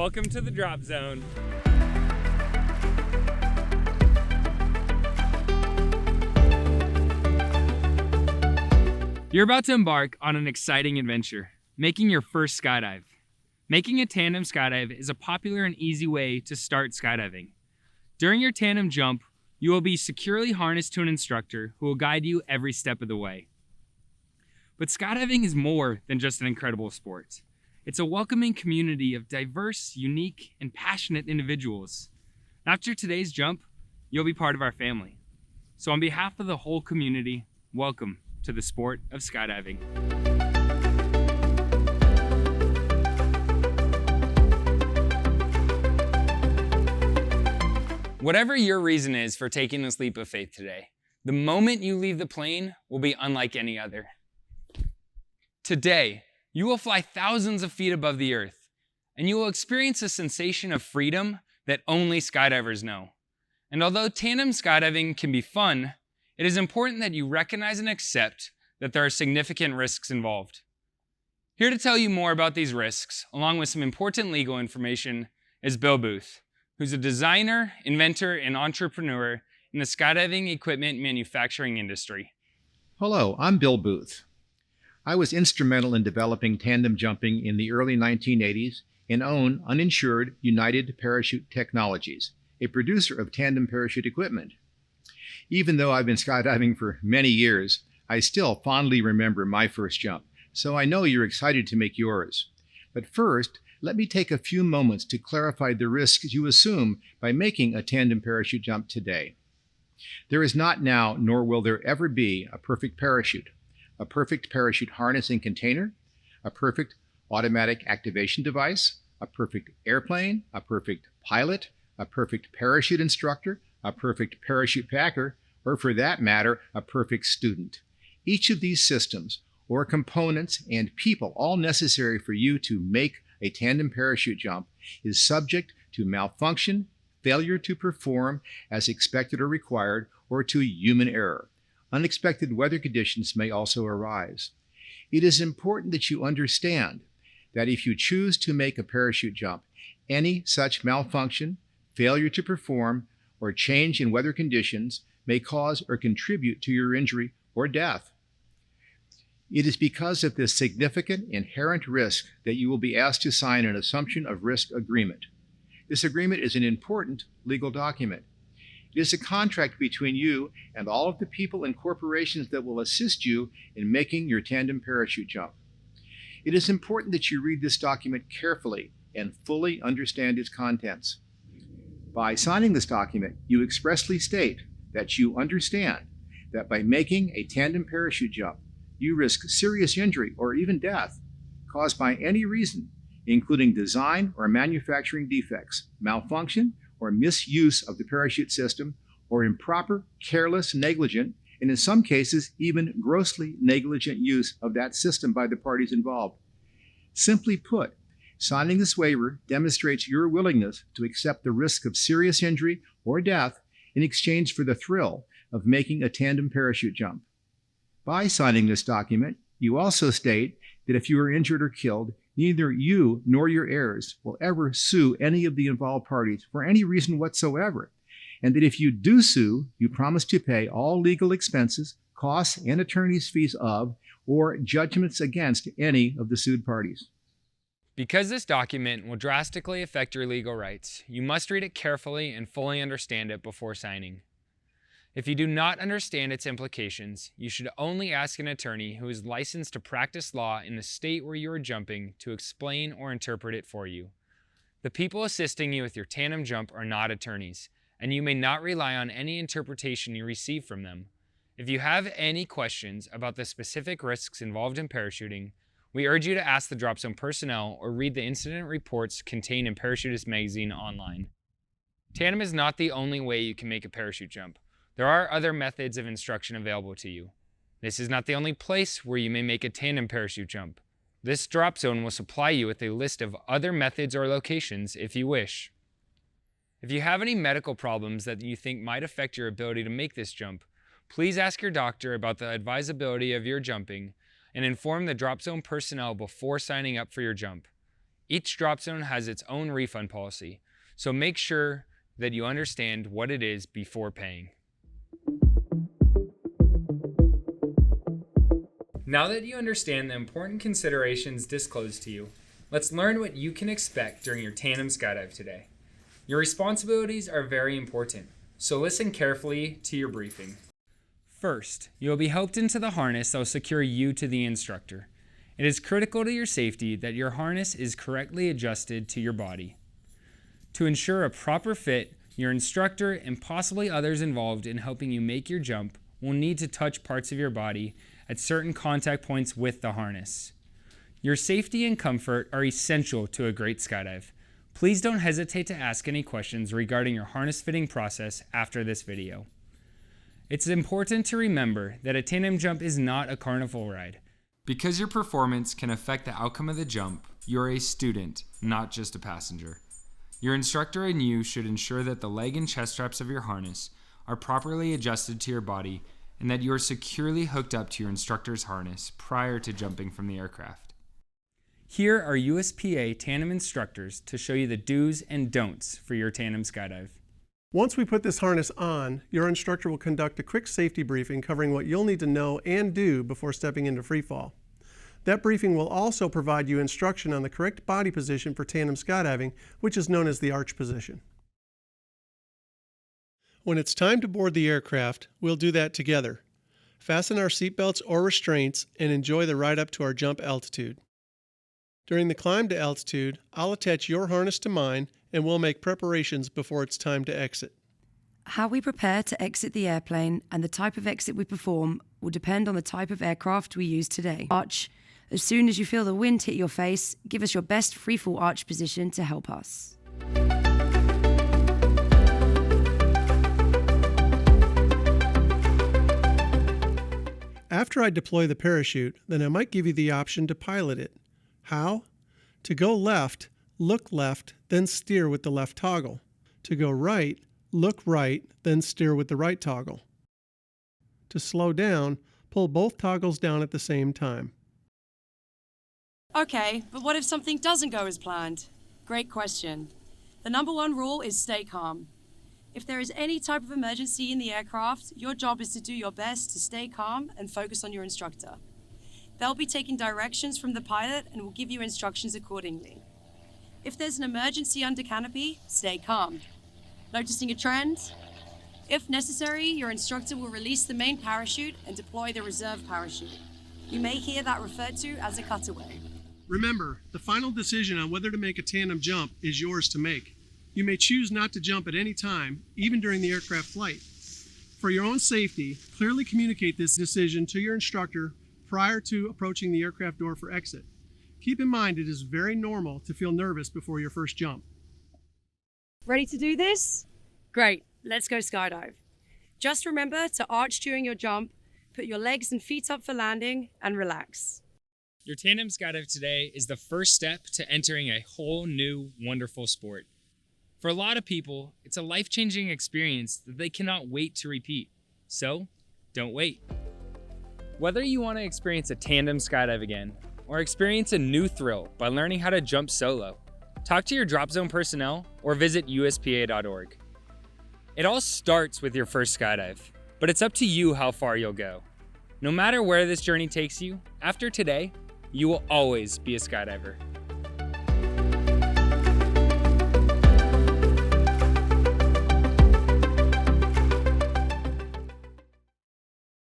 Welcome to the drop zone. You're about to embark on an exciting adventure, making your first skydive. Making a tandem skydive is a popular and easy way to start skydiving. During your tandem jump, you will be securely harnessed to an instructor who will guide you every step of the way. But skydiving is more than just an incredible sport. It's a welcoming community of diverse, unique, and passionate individuals. After today's jump, you'll be part of our family. So on behalf of the whole community, welcome to the sport of skydiving. Whatever your reason is for taking this leap of faith today, the moment you leave the plane will be unlike any other. Today, you will fly thousands of feet above the earth, and you will experience a sensation of freedom that only skydivers know. And although tandem skydiving can be fun, it is important that you recognize and accept that there are significant risks involved. Here to tell you more about these risks, along with some important legal information, is Bill Booth, who's a designer, inventor, and entrepreneur in the skydiving equipment manufacturing industry. Hello, I'm Bill Booth. I was instrumental in developing tandem jumping in the early 1980s and own uninsured United Parachute Technologies, a producer of tandem parachute equipment. Even though I've been skydiving for many years, I still fondly remember my first jump, so I know you're excited to make yours. But first, let me take a few moments to clarify the risks you assume by making a tandem parachute jump today. There is not now, nor will there ever be, a perfect parachute harness and container, a perfect automatic activation device, a perfect airplane, a perfect pilot, a perfect parachute instructor, a perfect parachute packer, or for that matter, a perfect student. Each of these systems, or components and people all necessary for you to make a tandem parachute jump, is subject to malfunction, failure to perform as expected or required, or to human error. Unexpected weather conditions may also arise. It is important that you understand that if you choose to make a parachute jump, any such malfunction, failure to perform, or change in weather conditions may cause or contribute to your injury or death. It is because of this significant inherent risk that you will be asked to sign an assumption of risk agreement. This agreement is an important legal document. It is a contract between you and all of the people and corporations that will assist you in making your tandem parachute jump. It is important that you read this document carefully and fully understand its contents. By signing this document, you expressly state that you understand that by making a tandem parachute jump, you risk serious injury or even death caused by any reason, including design or manufacturing defects, malfunction or misuse of the parachute system, or improper, careless, negligent, and in some cases, even grossly negligent use of that system by the parties involved. Simply put, signing this waiver demonstrates your willingness to accept the risk of serious injury or death in exchange for the thrill of making a tandem parachute jump. By signing this document, you also state that if you are injured or killed, neither you nor your heirs will ever sue any of the involved parties for any reason whatsoever, and that if you do sue, you promise to pay all legal expenses, costs, and attorney's fees of, or judgments against any of the sued parties. Because this document will drastically affect your legal rights, you must read it carefully and fully understand it before signing. If you do not understand its implications, you should only ask an attorney who is licensed to practice law in the state where you are jumping to explain or interpret it for you. The people assisting you with your tandem jump are not attorneys, and you may not rely on any interpretation you receive from them. If you have any questions about the specific risks involved in parachuting, we urge you to ask the Drop Zone personnel or read the incident reports contained in Parachutist magazine online. Tandem is not the only way you can make a parachute jump. There are other methods of instruction available to you. This is not the only place where you may make a tandem parachute jump. This drop zone will supply you with a list of other methods or locations if you wish. If you have any medical problems that you think might affect your ability to make this jump, please ask your doctor about the advisability of your jumping and inform the Drop Zone personnel before signing up for your jump. Each drop zone has its own refund policy, so make sure that you understand what it is before paying. Now that you understand the important considerations disclosed to you, let's learn what you can expect during your tandem skydive today. Your responsibilities are very important, so listen carefully to your briefing. First, you will be helped into the harness that will secure you to the instructor. It is critical to your safety that your harness is correctly adjusted to your body. To ensure a proper fit, your instructor and possibly others involved in helping you make your jump will need to touch parts of your body at certain contact points with the harness. Your safety and comfort are essential to a great skydive. Please don't hesitate to ask any questions regarding your harness fitting process after this video. It's important to remember that a tandem jump is not a carnival ride. Because your performance can affect the outcome of the jump, you're a student, not just a passenger. Your instructor and you should ensure that the leg and chest straps of your harness are properly adjusted to your body and that you are securely hooked up to your instructor's harness prior to jumping from the aircraft. Here are USPA tandem instructors to show you the do's and don'ts for your tandem skydive. Once we put this harness on, your instructor will conduct a quick safety briefing covering what you'll need to know and do before stepping into freefall. That briefing will also provide you instruction on the correct body position for tandem skydiving, which is known as the arch position. When it's time to board the aircraft, we'll do that together. Fasten our seatbelts or restraints and enjoy the ride up to our jump altitude. During the climb to altitude, I'll attach your harness to mine and we'll make preparations before it's time to exit. How we prepare to exit the airplane and the type of exit we perform will depend on the type of aircraft we use today. Arch. As soon as you feel the wind hit your face, give us your best freefall arch position to help us. After I deploy the parachute, then I might give you the option to pilot it. How? To go left, look left, then steer with the left toggle. To go right, look right, then steer with the right toggle. To slow down, pull both toggles down at the same time. Okay, but what if something doesn't go as planned? Great question. The number one rule is stay calm. If there is any type of emergency in the aircraft, your job is to do your best to stay calm and focus on your instructor. They'll be taking directions from the pilot and will give you instructions accordingly. If there's an emergency under canopy, stay calm. Noticing a trend? If necessary, your instructor will release the main parachute and deploy the reserve parachute. You may hear that referred to as a cutaway. Remember, the final decision on whether to make a tandem jump is yours to make. You may choose not to jump at any time, even during the aircraft flight. For your own safety, clearly communicate this decision to your instructor prior to approaching the aircraft door for exit. Keep in mind it is very normal to feel nervous before your first jump. Ready to do this? Great, let's go skydive. Just remember to arch during your jump, put your legs and feet up for landing, and relax. Your tandem skydive today is the first step to entering a whole new, wonderful sport. For a lot of people, it's a life-changing experience that they cannot wait to repeat. So, don't wait. Whether you want to experience a tandem skydive again, or experience a new thrill by learning how to jump solo, talk to your drop zone personnel or visit USPA.org. It all starts with your first skydive, but it's up to you how far you'll go. No matter where this journey takes you, after today, you will always be a skydiver.